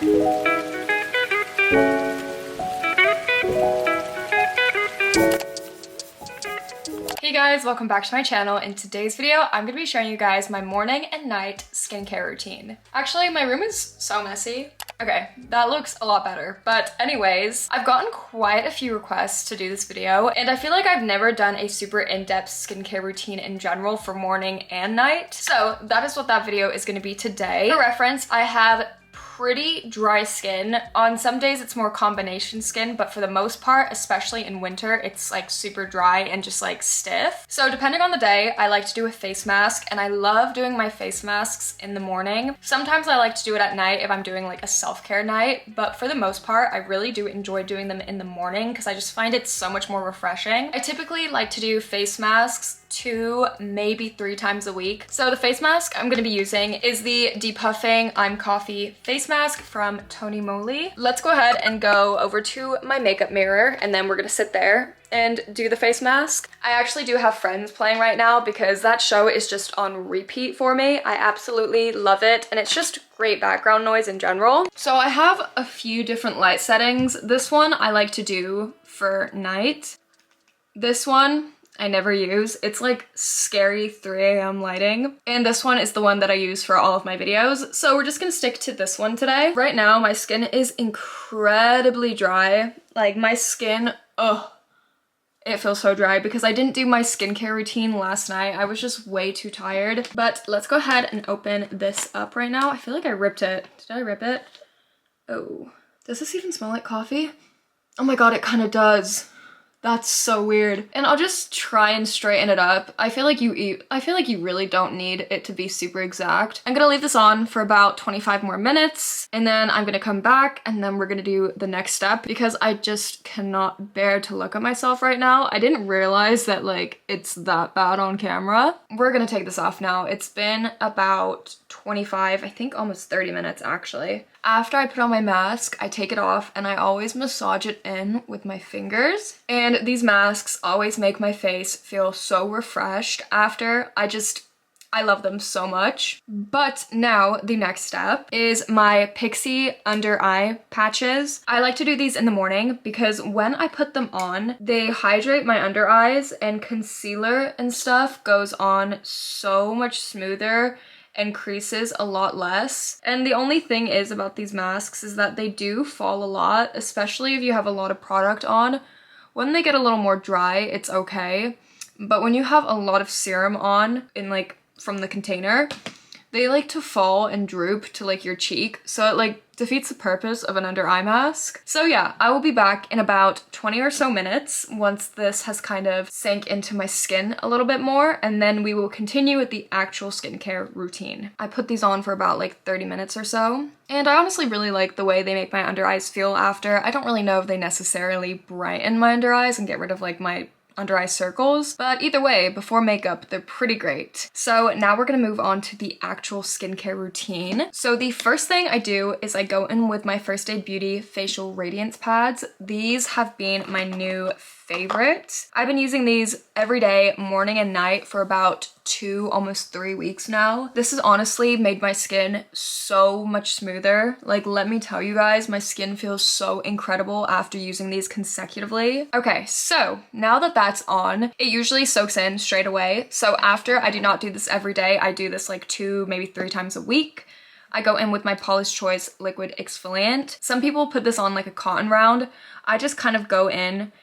Hey guys, welcome back to my channel. In today's video, I'm gonna be showing you guys my morning and night skincare routine. Actually, my room is so messy. Okay, that looks a lot better. But anyways, I've gotten quite a few requests to do this video, and I feel like I've never done a super in-depth skincare routine in general for morning and night. So that is what that video is gonna be today. For reference, I have pretty dry skin. On some days it's more combination skin, but for the most part, especially in winter, it's like super dry and just like stiff. So depending on the day, I like to do a face mask, and I love doing my face masks in the morning. Sometimes I like to do it at night if I'm doing like a self-care night, but for the most part, I really do enjoy doing them in the morning because I just find it so much more refreshing. I typically like to do face masks 2, maybe 3 times a week. So the face mask I'm gonna be using is the Depuffing I'm Coffee face mask from Tony Moly. Let's go ahead and go over to my makeup mirror, and then we're gonna sit there and do the face mask. I actually do have Friends playing right now because that show is just on repeat for me. I absolutely love it, and it's just great background noise in general. So I have a few different light settings. This one I like to do for night. This one I never use. It's like scary 3 a.m. lighting. And this one is the one that I use for all of my videos. So we're just gonna stick to this one today. Right now, my skin is incredibly dry. Like my skin, it feels so dry because I didn't do my skincare routine last night. I was just way too tired. But let's go ahead and open this up right now. I feel like I ripped it. Did I rip it? Oh, does this even smell like coffee? Oh my God, it kind of does. That's so weird. And I'll just try and straighten it up. I feel like you really don't need it to be super exact. I'm gonna leave this on for about 25 more minutes, and then I'm gonna come back, and then we're gonna do the next step because I just cannot bear to look at myself right now. I didn't realize that like it's that bad on camera. We're gonna take this off now. It's been about 25, I think almost 30 minutes actually. After I put on my mask, I take it off and I always massage it in with my fingers. And these masks always make my face feel so refreshed after. I love them so much. But now the next step is my Pixie under eye patches. I like to do these in the morning because when I put them on, they hydrate my under eyes, and concealer and stuff goes on so much smoother and creases a lot less. And the only thing is about these masks is that they do fall a lot, especially if you have a lot of product on. When they get a little more dry, it's okay. But when you have a lot of serum on in like from the container, they like to fall and droop to like your cheek. So it like defeats the purpose of an under eye mask. So yeah, I will be back in about 20 or so minutes once this has kind of sank into my skin a little bit more, and then we will continue with the actual skincare routine. I put these on for about like 30 minutes or so, and I honestly really like the way they make my under eyes feel after. I don't really know if they necessarily brighten my under eyes and get rid of like my under eye circles, but either way, before makeup, they're pretty great. So now we're gonna move on to the actual skincare routine. So the first thing I do is I go in with my First Aid Beauty facial radiance pads. These have been my new favorite. I've been using these every day, morning and night, for about 2, almost 3 weeks now. This has honestly made my skin so much smoother. Like, let me tell you guys, my skin feels so incredible after using these consecutively. Okay, so now that that's on, it usually soaks in straight away. So after, I do not do this every day. I do this like 2, maybe 3 times a week. I go in with my Paula's Choice liquid exfoliant. Some people put this on like a cotton round. I just kind of go in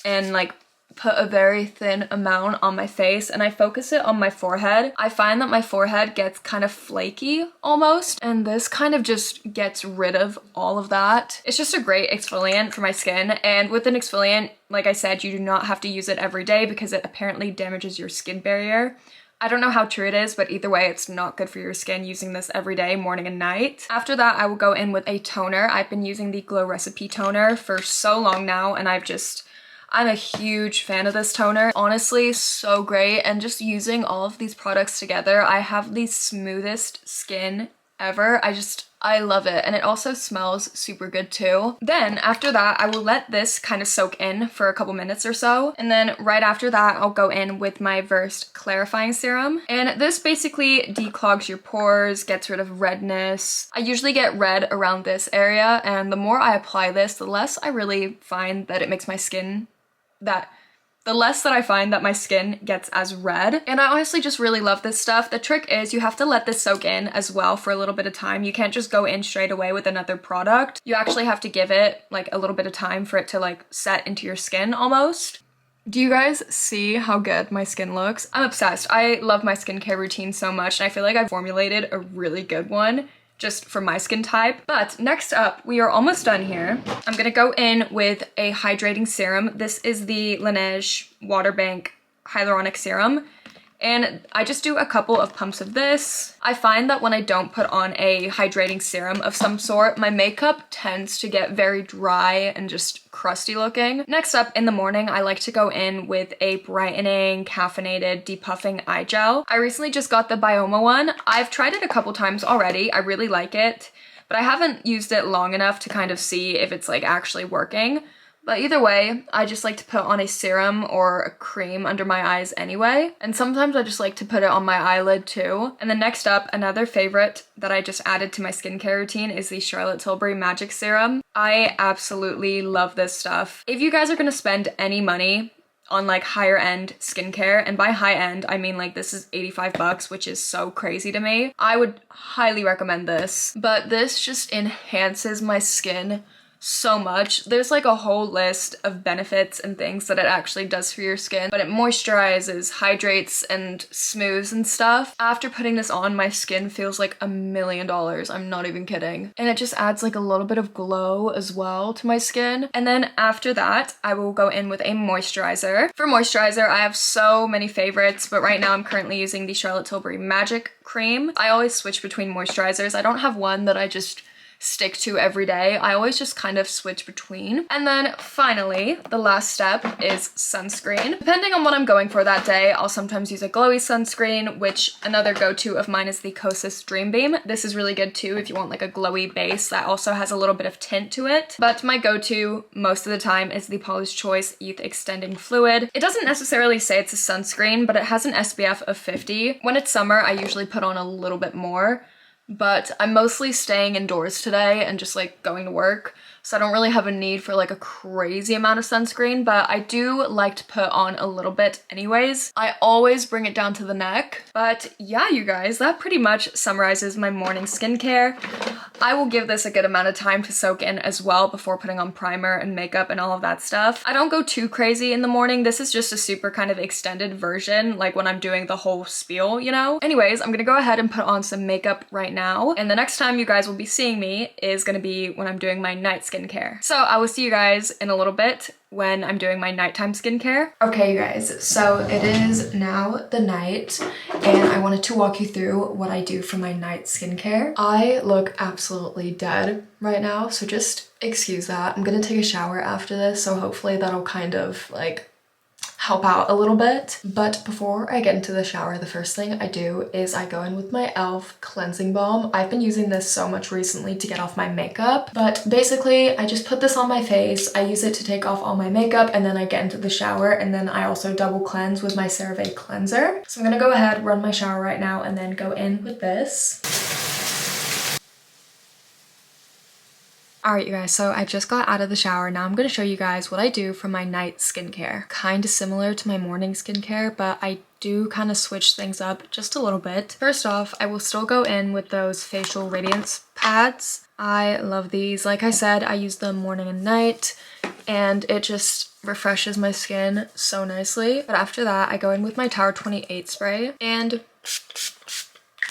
and like put a very thin amount on my face, and I focus it on my forehead. I find that my forehead gets kind of flaky almost, and this kind of just gets rid of all of that. It's just a great exfoliant for my skin, and with an exfoliant, like I said, you do not have to use it every day because it apparently damages your skin barrier. I don't know how true it is, but either way, it's not good for your skin using this every day, morning and night. After that, I will go in with a toner. I've been using the Glow Recipe toner for so long now, and I'm a huge fan of this toner. Honestly, so great. And just using all of these products together, I have the smoothest skin ever. I love it, and it also smells super good too. Then after that, I will let this kind of soak in for a couple minutes or so, and then right after that, I'll go in with my Versed clarifying serum. And this basically declogs your pores, gets rid of redness. I usually get red around this area, and the more I apply this, the less I really find that it makes my skin the less that I find that my skin gets as red. And I honestly just really love this stuff. The trick is you have to let this soak in as well for a little bit of time. You can't just go in straight away with another product. You actually have to give it like a little bit of time for it to like set into your skin almost. Do you guys see how good my skin looks? I'm obsessed. I love my skincare routine so much, and I feel like I've formulated a really good one just for my skin type. But next up, we are almost done here. I'm gonna go in with a hydrating serum. This is the Laneige Water Bank Hyaluronic Serum. And I just do a couple of pumps of this. I find that when I don't put on a hydrating serum of some sort, my makeup tends to get very dry and just crusty looking. Next up, in the morning, I like to go in with a brightening, caffeinated, depuffing eye gel. I recently just got the Bioma one. I've tried it a couple times already. I really like it, but I haven't used it long enough to kind of see if it's like actually working. But either way, I just like to put on a serum or a cream under my eyes anyway. And sometimes I just like to put it on my eyelid too. And then next up, another favorite that I just added to my skincare routine is the Charlotte Tilbury Magic Serum. I absolutely love this stuff. If you guys are gonna spend any money on like higher end skincare, and by high end, I mean like this is 85 bucks, which is so crazy to me, I would highly recommend this. But this just enhances my skin so much. There's like a whole list of benefits and things that it actually does for your skin, but it moisturizes, hydrates, and smooths and stuff. After putting this on, my skin feels like $1,000,000. I'm not even kidding. And it just adds like a little bit of glow as well to my skin. And then after that, I will go in with a moisturizer. For moisturizer, I have so many favorites, but right now I'm currently using the Charlotte Tilbury Magic Cream. I always switch between moisturizers. I don't have one that I just stick to every day. I always just kind of switch between. And then finally, the last step is sunscreen. Depending on what I'm going for that day, I'll sometimes use a glowy sunscreen, which another go-to of mine is the Kosas Dream Beam. This is really good too if you want like a glowy base that also has a little bit of tint to it. But my go-to most of the time is the Paula's Choice Youth Extending Fluid. It doesn't necessarily say it's a sunscreen, but it has an SPF of 50. When it's summer, I usually put on a little bit more, but I'm mostly staying indoors today and just like going to work, so I don't really have a need for like a crazy amount of sunscreen, but I do like to put on a little bit anyways. I always bring it down to the neck. But yeah, you guys, that pretty much summarizes my morning skincare. I will give this a good amount of time to soak in as well before putting on primer and makeup and all of that stuff. I don't go too crazy in the morning. This is just a super kind of extended version, like when I'm doing the whole spiel, you know? Anyways, I'm gonna go ahead and put on some makeup right now. And the next time you guys will be seeing me is gonna be when I'm doing my night skincare. So I will see you guys in a little bit when I'm doing my nighttime skincare. Okay, you guys, so it is now the night, and I wanted to walk you through what I do for my night skincare. I look absolutely dead right now, so just excuse that. I'm gonna take a shower after this, so hopefully that'll kind of like help out a little bit. But before I get into the shower, the first thing I do is I go in with my e.l.f. cleansing balm. I've been using this so much recently to get off my makeup, but basically I just put this on my face. I use it to take off all my makeup, and then I get into the shower, and then I also double cleanse with my CeraVe cleanser. So I'm gonna go ahead, run my shower right now, and then go in with this. Alright you guys, so I just got out of the shower. Now I'm going to show you guys what I do for my night skincare. Kind of similar to my morning skincare, but I do kind of switch things up just a little bit. First off, I will still go in with those facial radiance pads. I love these. Like I said, I use them morning and night, and it just refreshes my skin so nicely. But after that, I go in with my Tower 28 spray, and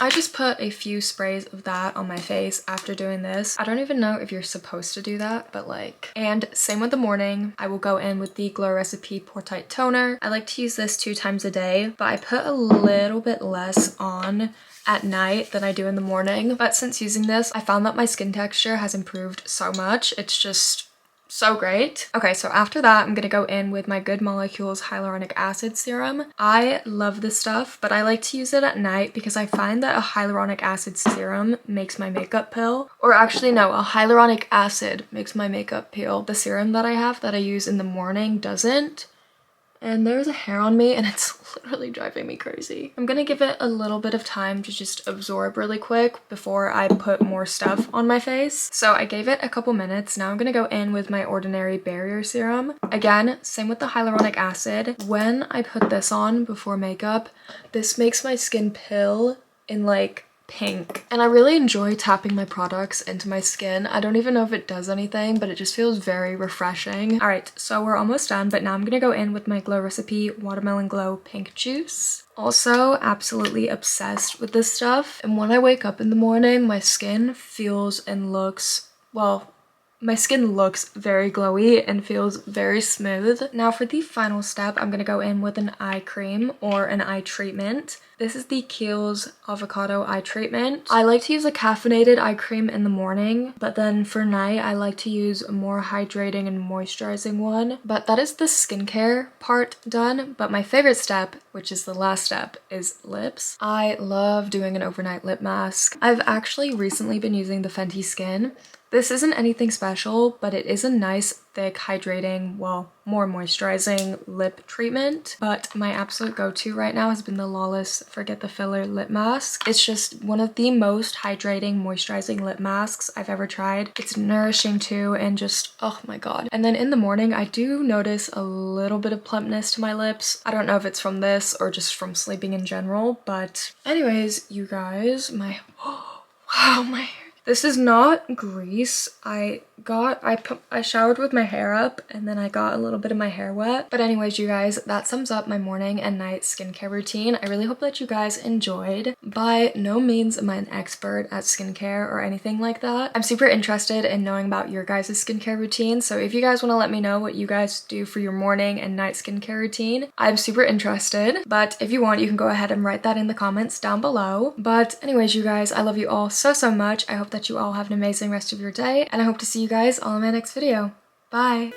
I just put a few sprays of that on my face after doing this. I don't even know if you're supposed to do that, but like. And same with the morning. I will go in with the Glow Recipe Pore Tight Toner. I like to use this 2 times a day, but I put a little bit less on at night than I do in the morning. But since using this, I found that my skin texture has improved so much. It's just so great. Okay, so after that, I'm gonna go in with my Good Molecules Hyaluronic Acid Serum. I love this stuff, but I like to use it at night because I find that a hyaluronic acid serum makes my makeup peel. Or actually no, a hyaluronic acid makes my makeup peel. The serum that I have that I use in the morning doesn't. And there's a hair on me and it's literally driving me crazy. I'm gonna give it a little bit of time to just absorb really quick before I put more stuff on my face. So I gave it a couple minutes. Now I'm gonna go in with my Ordinary Barrier Serum. Again, same with the hyaluronic acid. When I put this on before makeup, this makes my skin pill in like pink, and I really enjoy tapping my products into my skin. I don't even know if it does anything, but it just feels very refreshing. All right, so we're almost done, but now I'm gonna go in with my Glow Recipe Watermelon Glow Pink Juice. Also absolutely obsessed with this stuff, and when I wake up in the morning, my skin feels and looks, well, my skin looks very glowy and feels very smooth. Now for the final step, I'm gonna go in with an eye cream or an eye treatment. This is the Kiehl's Avocado Eye Treatment. I like to use a caffeinated eye cream in the morning, but then for night, I like to use a more hydrating and moisturizing one. But that is the skincare part done. But my favorite step, which is the last step, is lips. I love doing an overnight lip mask. I've actually recently been using the Fenty Skin. This isn't anything special, but it is a nice, thick, hydrating, well, more moisturizing lip treatment. But my absolute go-to right now has been the Lawless Forget the Filler Lip Mask. It's just one of the most hydrating, moisturizing lip masks I've ever tried. It's nourishing too, and just, oh my god. And then in the morning, I do notice a little bit of plumpness to my lips. I don't know if it's from this or just from sleeping in general, but anyways, you guys, my, wow, my hair. This is not grease. I showered with my hair up and then I got a little bit of my hair wet. But anyways, you guys, that sums up my morning and night skincare routine. I really hope that you guys enjoyed. By no means am I an expert at skincare or anything like that. I'm super interested in knowing about your guys' skincare routine. So if you guys want to let me know what you guys do for your morning and night skincare routine, I'm super interested. But if you want, you can go ahead and write that in the comments down below. But anyways, you guys, I love you all so, so much. I hope that you all have an amazing rest of your day, and I hope to see you guys all in my next video. Bye!